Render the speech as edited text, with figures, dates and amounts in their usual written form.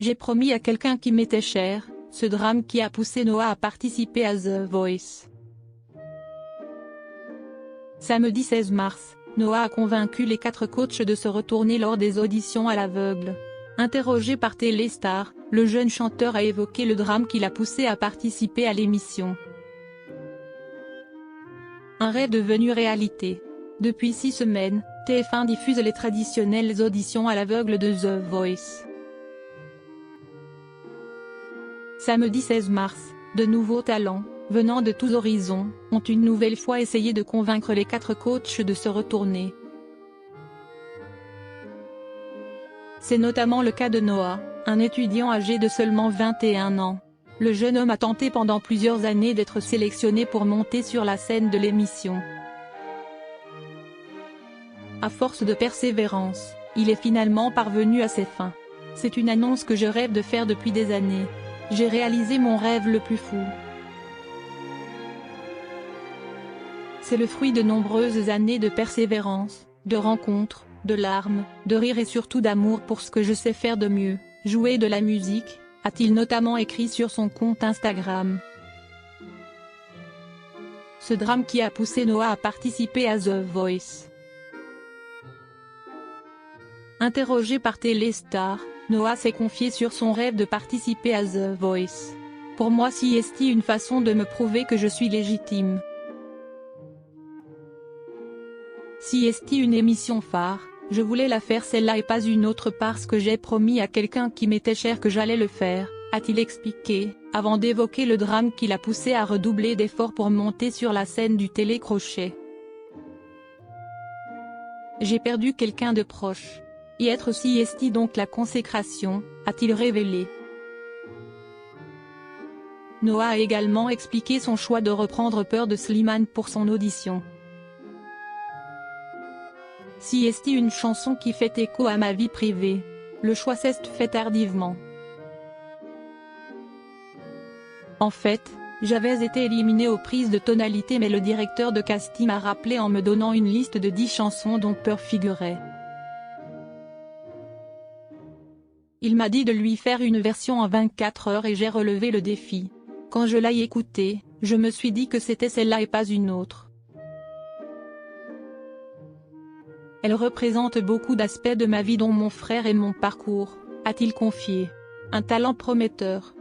J'ai promis à quelqu'un qui m'était cher, ce drame qui a poussé Noah à participer à The Voice. Samedi 16 mars, Noah a convaincu les 4 coachs de se retourner lors des auditions à l'aveugle. Interrogé par Téléstar, le jeune chanteur a évoqué le drame qui l'a poussé à participer à l'émission. Un rêve devenu réalité. Depuis 6 semaines, TF1 diffuse les traditionnelles auditions à l'aveugle de The Voice. Samedi 16 mars, de nouveaux talents, venant de tous horizons, ont une nouvelle fois essayé de convaincre les 4 coachs de se retourner. C'est notamment le cas de Noah, un étudiant âgé de seulement 21 ans. Le jeune homme a tenté pendant plusieurs années d'être sélectionné pour monter sur la scène de l'émission. À force de persévérance, il est finalement parvenu à ses fins. C'est une annonce que je rêve de faire depuis des années. J'ai réalisé mon rêve le plus fou. C'est le fruit de nombreuses années de persévérance, de rencontres, de larmes, de rires et surtout d'amour pour ce que je sais faire de mieux, jouer de la musique, a-t-il notamment écrit sur son compte Instagram. Ce drame qui a poussé Noah à participer à The Voice. Interrogé par Téléstar, Noah s'est confié sur son rêve de participer à The Voice. Pour moi c'est une façon de me prouver que je suis légitime. C'est une émission phare, je voulais la faire celle-là et pas une autre parce que j'ai promis à quelqu'un qui m'était cher que j'allais le faire, a-t-il expliqué, avant d'évoquer le drame qui l'a poussé à redoubler d'efforts pour monter sur la scène du télécrochet. J'ai perdu quelqu'un de proche. Y être c'est donc la consécration, a-t-il révélé. Noah a également expliqué son choix de reprendre Peur de Slimane pour son audition. C'est une chanson qui fait écho à ma vie privée. Le choix s'est fait tardivement. En fait, j'avais été éliminé aux prises de tonalité mais le directeur de casting m'a rappelé en me donnant une liste de 10 chansons dont Peur figurait. Il m'a dit de lui faire une version en 24 heures et j'ai relevé le défi. Quand je l'ai écoutée, je me suis dit que c'était celle-là et pas une autre. Elle représente beaucoup d'aspects de ma vie dont mon frère et mon parcours, a-t-il confié. Un talent prometteur.